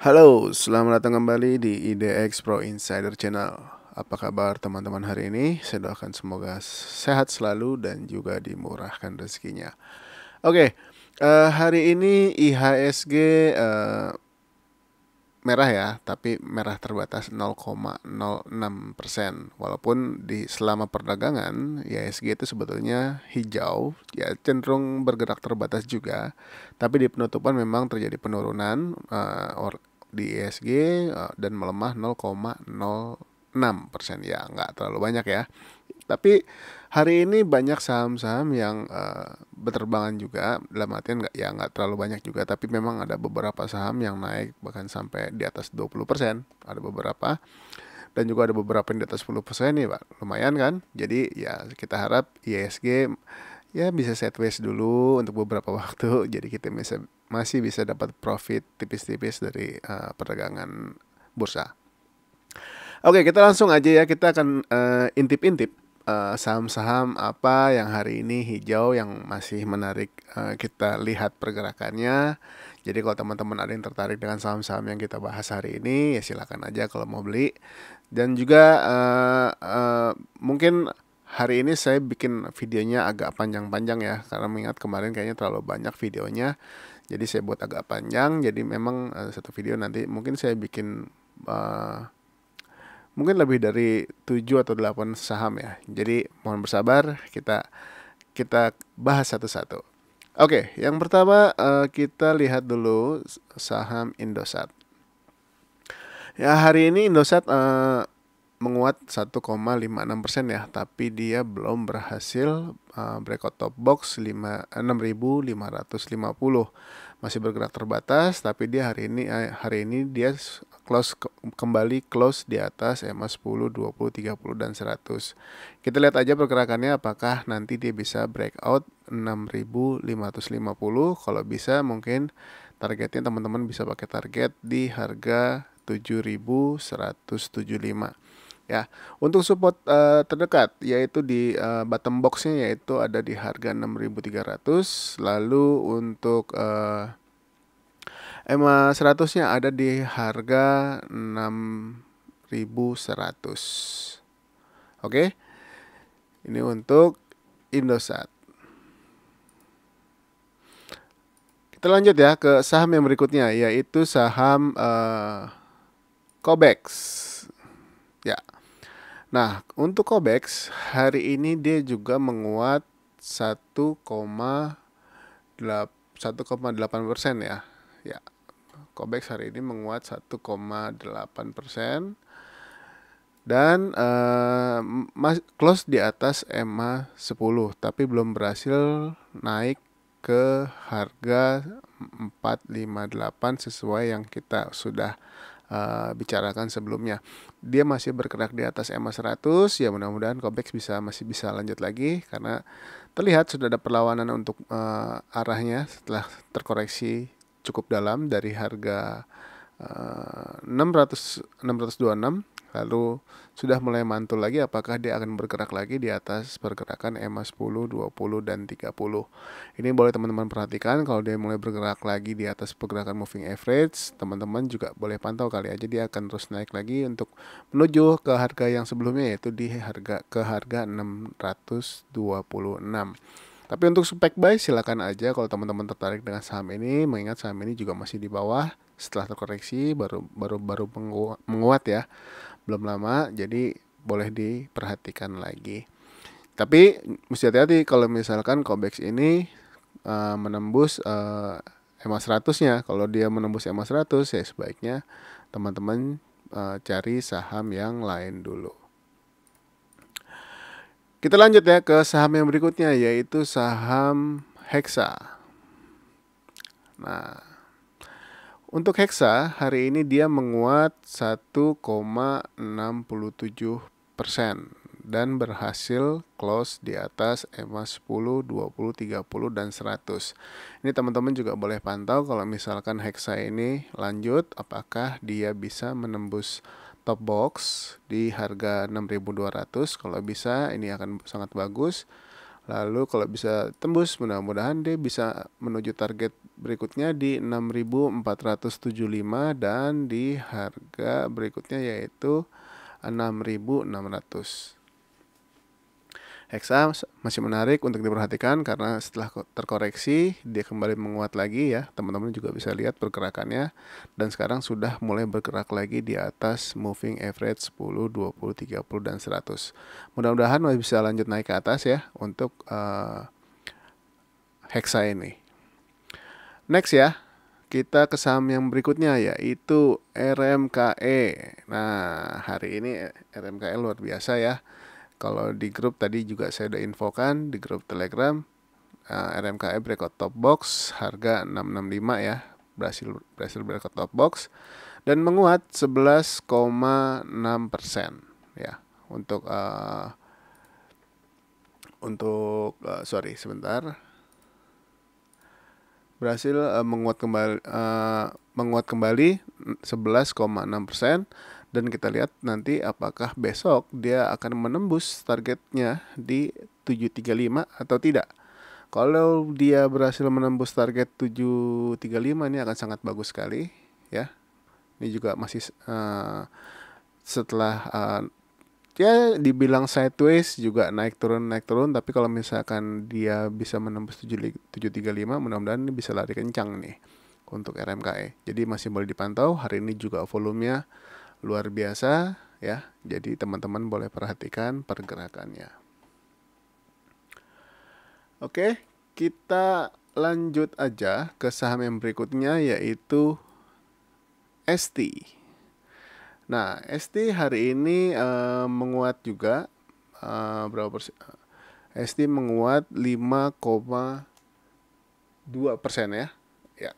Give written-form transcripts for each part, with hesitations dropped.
Halo, selamat datang kembali di IDX Pro Insider Channel. Apa kabar teman-teman hari ini? Saya doakan semoga sehat selalu dan juga dimurahkan rezekinya. Oke, hari ini IHSG merah ya, tapi merah terbatas 0,06%. Walaupun di selama perdagangan IHSG itu sebetulnya hijau, ya cenderung bergerak terbatas juga. Tapi di penutupan memang terjadi penurunan di IHSG dan melemah 0,06%, ya nggak terlalu banyak ya. Tapi hari ini banyak saham-saham yang berterbangan juga, dalam artian nggak terlalu banyak juga, tapi memang ada beberapa saham yang naik bahkan sampai di atas 20%, ada beberapa, dan juga ada beberapa yang di atas 10% nih Pak. Lumayan kan? Jadi ya kita harap ISG ya bisa sideways dulu untuk beberapa waktu, jadi kita masih bisa dapat profit tipis-tipis dari perdagangan bursa. Oke, kita langsung aja ya. Kita akan intip-intip saham-saham apa yang hari ini hijau yang masih menarik kita lihat pergerakannya. Jadi kalau teman-teman ada yang tertarik dengan saham-saham yang kita bahas hari ini, ya silakan aja kalau mau beli. Dan juga mungkin hari ini saya bikin videonya agak panjang-panjang ya, karena mengingat kemarin kayaknya terlalu banyak videonya. Jadi saya buat agak panjang. Jadi memang satu video nanti mungkin saya bikin mungkin lebih dari 7 atau 8 saham ya. Jadi mohon bersabar, kita kita bahas satu-satu. Oke, yang pertama kita lihat dulu saham Indosat. Ya, hari ini Indosat menguat 1,56% ya, tapi dia belum berhasil breakout top box 6.550. Masih bergerak terbatas, tapi dia hari ini dia kembali close di atas EMA 10, 20, 30 dan 100. Kita lihat aja pergerakannya apakah nanti dia bisa breakout 6.550. Kalau bisa mungkin targetnya teman-teman bisa pakai target di harga 7.175. Ya, untuk support terdekat yaitu di bottom boxnya, yaitu ada di harga 6.300. Lalu untuk EMA 100-nya ada di harga 6.100. Oke. Ini untuk Indosat. Kita lanjut ya ke saham yang berikutnya, yaitu saham Kobex. Ya. Nah, untuk Kobex hari ini dia juga menguat 1,8% ya. Ya. Kobex hari ini menguat 1,8% dan close di atas EMA 10, tapi belum berhasil naik ke harga 458 sesuai yang kita sudah bicarakan sebelumnya. Dia masih bergerak di atas EMA 100, ya mudah-mudahan Kobex masih bisa lanjut lagi karena terlihat sudah ada perlawanan untuk arahnya setelah terkoreksi cukup dalam dari harga 626, lalu sudah mulai mantul lagi. Apakah dia akan bergerak lagi di atas pergerakan EMA 10, 20 dan 30. Ini boleh teman-teman perhatikan, kalau dia mulai bergerak lagi di atas pergerakan moving average, teman-teman juga boleh pantau kali aja dia akan terus naik lagi untuk menuju ke harga yang sebelumnya, yaitu di harga 626. Tapi untuk spek buy silakan aja kalau teman-teman tertarik dengan saham ini, mengingat saham ini juga masih di bawah setelah terkoreksi, baru menguat ya, belum lama, jadi boleh diperhatikan lagi. Tapi mesti hati-hati kalau misalkan Kobex ini menembus EMA 100-nya. Kalau dia menembus EMA 100, ya sebaiknya teman-teman cari saham yang lain dulu. Kita lanjut ya ke saham yang berikutnya, yaitu saham Hexa. Nah, untuk Hexa hari ini dia menguat 1,67% dan berhasil close di atas EMA 10, 20, 30 dan 100. Ini teman-teman juga boleh pantau kalau misalkan Hexa ini lanjut, apakah dia bisa menembus top box di harga 6.200. Kalau bisa, ini akan sangat bagus. Lalu kalau bisa tembus, mudah-mudahan dia bisa menuju target berikutnya di 6.475 dan di harga berikutnya yaitu 6.600. Hexa masih menarik untuk diperhatikan karena setelah terkoreksi dia kembali menguat lagi ya. Teman-teman juga bisa lihat pergerakannya dan sekarang sudah mulai bergerak lagi di atas moving average 10, 20, 30 dan 100. Mudah-mudahan masih bisa lanjut naik ke atas ya untuk Hexa ini. Next ya, kita ke saham yang berikutnya yaitu RMKE. Nah, hari ini RMKE luar biasa ya. Kalau di grup tadi juga saya udah infokan di grup Telegram, RMKE breakout top box harga 665 ya, berhasil breakout top box dan menguat 11,6% ya sorry sebentar, berhasil menguat kembali 11,6%. Dan kita lihat nanti apakah besok dia akan menembus targetnya di 735 atau tidak. Kalau dia berhasil menembus target 735 ini akan sangat bagus sekali ya. Ini juga masih setelah ya dibilang sideways juga naik turun, tapi kalau misalkan dia bisa menembus 735 mudah-mudahan ini bisa lari kencang nih untuk RMKE. Jadi masih boleh dipantau. Hari ini juga volumenya luar biasa ya. Jadi teman-teman boleh perhatikan pergerakannya. Oke, kita lanjut aja ke saham yang berikutnya yaitu ST. Nah, ST hari ini menguat juga berapa persen? ST menguat 5,2% ya. Ya.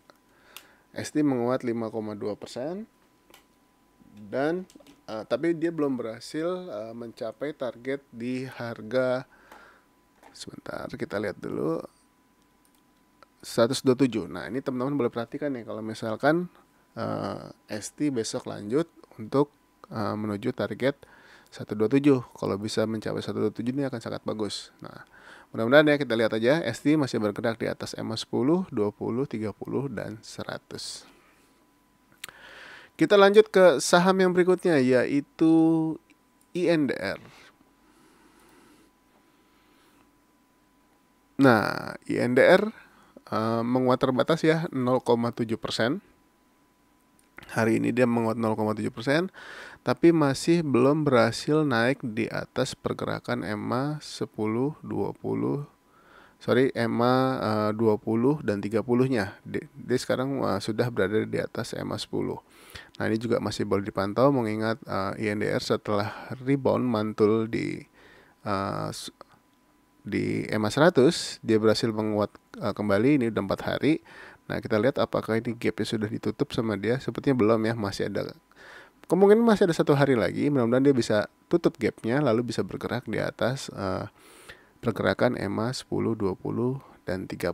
ST menguat 5,2%. Dan tapi dia belum berhasil mencapai target di harga, sebentar kita lihat dulu, 127. Nah ini teman-teman boleh perhatikan nih kalau misalkan ST besok lanjut untuk menuju target 127. Kalau bisa mencapai 127 ini akan sangat bagus. Nah mudah-mudahan ya, kita lihat aja ST masih bergerak di atas EMA 10, 20, 30 dan 100. Kita lanjut ke saham yang berikutnya yaitu INDR. Nah, INDR menguat terbatas ya 0,7%. Hari ini dia menguat 0,7%, tapi masih belum berhasil naik di atas pergerakan EMA 10, 20, EMA 20 dan 30-nya. Dia sekarang sudah berada di atas EMA 10. Nah ini juga masih boleh dipantau mengingat INDR setelah rebound mantul di EMA 100 dia berhasil menguat kembali. Ini udah 4 hari. Nah kita lihat apakah ini gapnya sudah ditutup sama dia. Sepertinya belum ya, masih ada kemungkinan masih ada 1 hari lagi. Mudah-mudahan dia bisa tutup gapnya lalu bisa bergerak di atas pergerakan EMA 10, 20 dan 30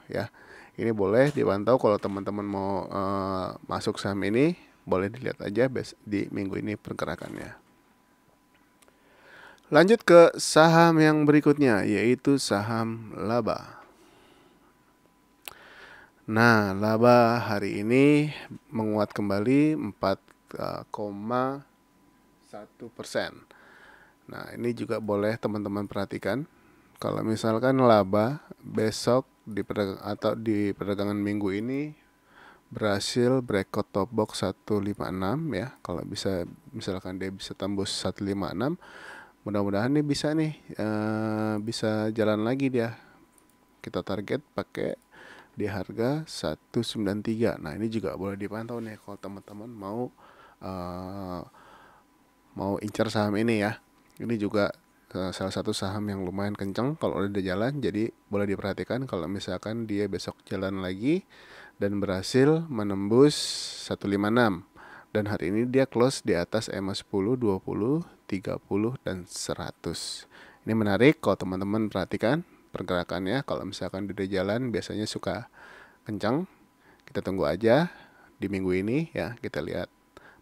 ya. Ini boleh dipantau kalau teman-teman mau masuk saham ini, boleh dilihat aja di minggu ini pergerakannya. Lanjut ke saham yang berikutnya yaitu saham Laba. Nah, Laba hari ini menguat kembali 4,1%. Nah, ini juga boleh teman-teman perhatikan. Kalau misalkan Laba besok di perdagangan minggu ini berhasil breakout top box 156 ya. Kalau bisa misalkan dia bisa tembus 156, mudah-mudahan nih bisa jalan lagi dia. Kita target pakai di harga 193. Nah, ini juga boleh dipantau nih kalau teman-teman mau incar saham ini ya. Ini juga salah satu saham yang lumayan kencang kalau udah jalan, jadi boleh diperhatikan kalau misalkan dia besok jalan lagi dan berhasil menembus 156. Dan hari ini dia close di atas EMA 10, 20, 30 dan 100. Ini menarik kalau teman-teman perhatikan pergerakannya. Kalau misalkan dia jalan biasanya suka kencang. Kita tunggu aja di minggu ini ya, kita lihat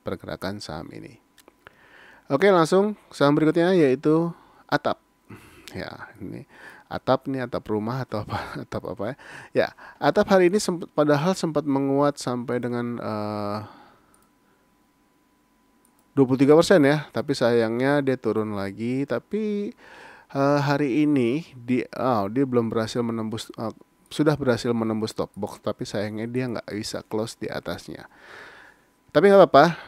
pergerakan saham ini. Oke, langsung saham berikutnya yaitu Atap. Ya, ini atap nih, atap rumah atau apa atap apa ya. Ya, atap hari ini padahal sempat menguat sampai dengan 23% ya, tapi sayangnya dia turun lagi. Tapi hari ini dia belum berhasil menembus, sudah berhasil menembus top box, tapi sayangnya dia nggak bisa close di atasnya. Tapi nggak apa-apa,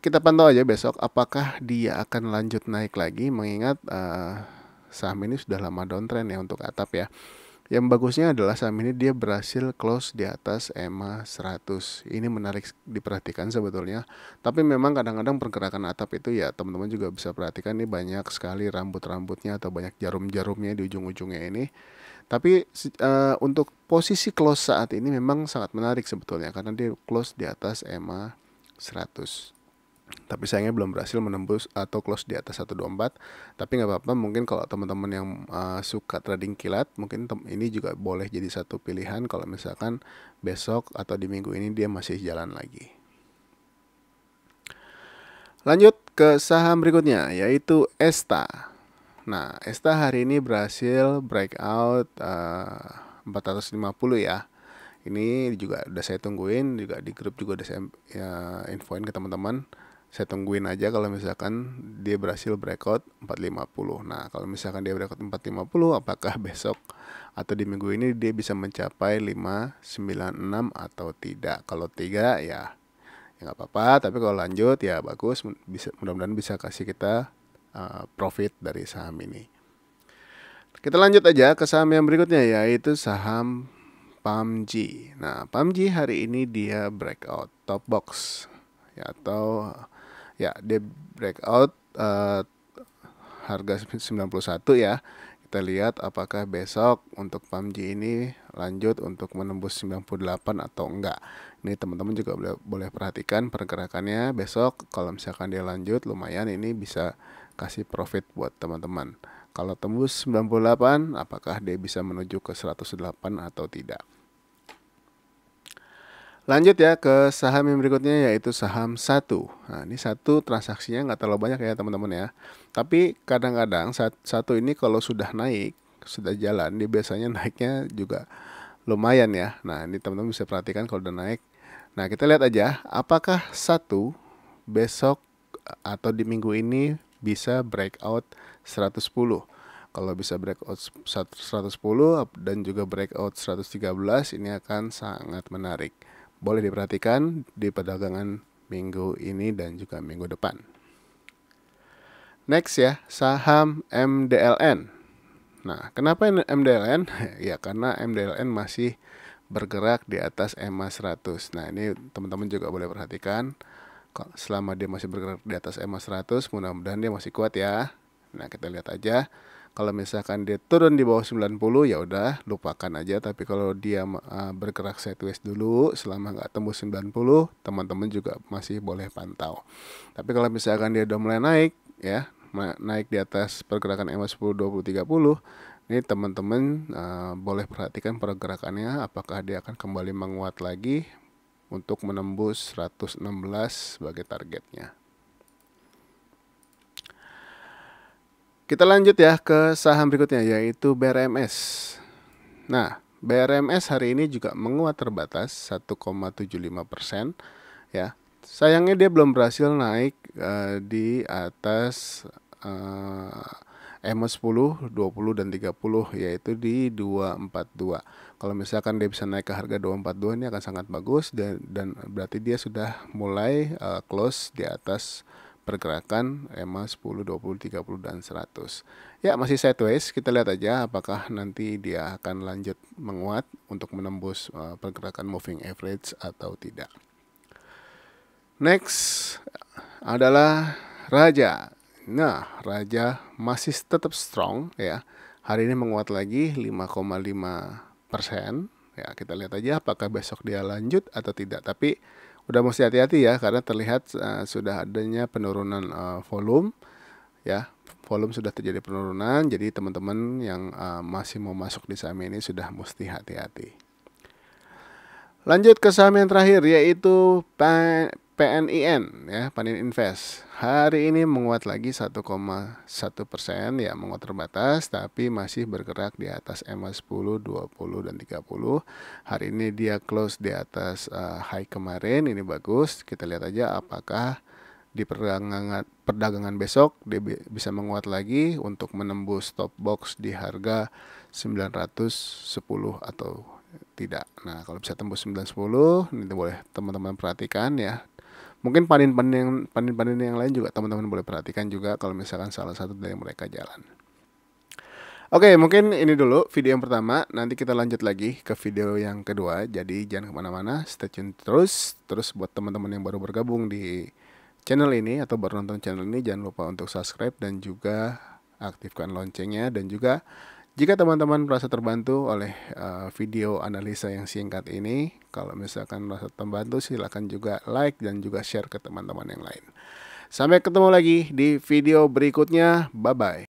kita pantau aja besok apakah dia akan lanjut naik lagi, mengingat saham ini sudah lama downtrend ya untuk atap ya. Yang bagusnya adalah saham ini dia berhasil close di atas EMA 100. Ini menarik diperhatikan sebetulnya. Tapi memang kadang-kadang pergerakan atap itu ya teman-teman juga bisa perhatikan, ini banyak sekali rambut-rambutnya atau banyak jarum-jarumnya di ujung-ujungnya ini. Tapi untuk posisi close saat ini memang sangat menarik sebetulnya, karena dia close di atas EMA 100. Tapi sayangnya belum berhasil menembus atau close di atas 124. Tapi nggak apa-apa, mungkin kalau teman-teman yang suka trading kilat, mungkin ini juga boleh jadi satu pilihan kalau misalkan besok atau di minggu ini dia masih jalan lagi. Lanjut ke saham berikutnya, yaitu Esta. Nah, Esta hari ini berhasil breakout 450 ya. Ini juga udah saya tungguin, juga di grup juga udah saya infoin ke teman-teman. Saya tungguin aja kalau misalkan dia berhasil breakout 450. Nah, kalau misalkan dia breakout 450, apakah besok atau di minggu ini dia bisa mencapai 596 atau tidak? Kalau tidak ya nggak apa-apa, tapi kalau lanjut ya bagus, mudah-mudahan bisa kasih kita profit dari saham ini. Kita lanjut aja ke saham yang berikutnya, yaitu saham PUBG. Nah, PUBG hari ini dia breakout top box ya, atau ya dia breakout harga 91 ya. Kita lihat apakah besok untuk PUBG ini lanjut untuk menembus 98 atau enggak. Ini teman-teman juga boleh perhatikan pergerakannya besok. Kalau misalkan dia lanjut, lumayan, ini bisa kasih profit buat teman-teman. Kalau tembus 98, apakah dia bisa menuju ke 108 atau tidak. Lanjut ya ke saham yang berikutnya, yaitu saham Satu. Nah, ini Satu transaksinya nggak terlalu banyak ya teman-teman ya. Tapi kadang-kadang Satu ini kalau sudah naik, sudah jalan, dia biasanya naiknya juga lumayan ya. Nah, ini teman-teman bisa perhatikan kalau udah naik. Nah, kita lihat aja apakah Satu besok atau di minggu ini bisa breakout 110. Kalau bisa breakout 110 dan juga breakout 113, ini akan sangat menarik. Boleh diperhatikan di perdagangan minggu ini dan juga minggu depan. Next ya, saham MDLN. Nah, kenapa MDLN? Ya karena MDLN masih bergerak di atas EMA 100. Nah, ini teman-teman juga boleh perhatikan. Selama dia masih bergerak di atas EMA 100, mudah-mudahan dia masih kuat ya. Nah, kita lihat aja. Kalau misalkan dia turun di bawah 90, ya udah lupakan aja. Tapi kalau dia bergerak sideways dulu selama nggak tembus 90, teman-teman juga masih boleh pantau. Tapi kalau misalkan dia udah mulai naik ya, naik di atas pergerakan EMA 10, 20, 30, ini teman-teman boleh perhatikan pergerakannya, apakah dia akan kembali menguat lagi untuk menembus 116 sebagai targetnya. Kita lanjut ya ke saham berikutnya, yaitu BRMS. Nah, BRMS hari ini juga menguat terbatas 1,75% ya. Sayangnya dia belum berhasil naik di atas EMA 10, 20 dan 30, yaitu di 242. Kalau misalkan dia bisa naik ke harga 242, ini akan sangat bagus, dan berarti dia sudah mulai close di atas pergerakan EMA 10, 20, 30 dan 100. Ya, masih sideways. Kita lihat aja apakah nanti dia akan lanjut menguat untuk menembus pergerakan moving average atau tidak. Next adalah Raja. Nah, Raja masih tetap strong ya. Hari ini menguat lagi 5,5%. Ya, kita lihat aja apakah besok dia lanjut atau tidak. Tapi udah mesti hati-hati ya, karena terlihat sudah adanya penurunan volume ya. Volume sudah terjadi penurunan, jadi teman-teman yang masih mau masuk di saham ini sudah mesti hati-hati. Lanjut ke saham yang terakhir, yaitu PNIN ya, Panin Invest. Hari ini menguat lagi 1,1%, ya menguat terbatas tapi masih bergerak di atas EMA 10, 20 dan 30. Hari ini dia close di atas high kemarin, ini bagus. Kita lihat aja apakah di perdagangan besok dia bisa menguat lagi untuk menembus stop box di harga 910 atau tidak. Nah, kalau bisa tembus 910, ini boleh teman-teman perhatikan ya. Mungkin panen-panen yang lain juga teman-teman boleh perhatikan juga kalau misalkan salah satu dari mereka jalan. Oke, mungkin ini dulu video yang pertama. Nanti kita lanjut lagi ke video yang kedua. Jadi jangan kemana-mana, stay tune terus. Terus buat teman-teman yang baru bergabung di channel ini atau baru nonton channel ini, jangan lupa untuk subscribe dan juga aktifkan loncengnya. Dan juga jika teman-teman merasa terbantu oleh video analisa yang singkat ini, kalau misalkan merasa terbantu, silakan juga like dan juga share ke teman-teman yang lain. Sampai ketemu lagi di video berikutnya. Bye-bye.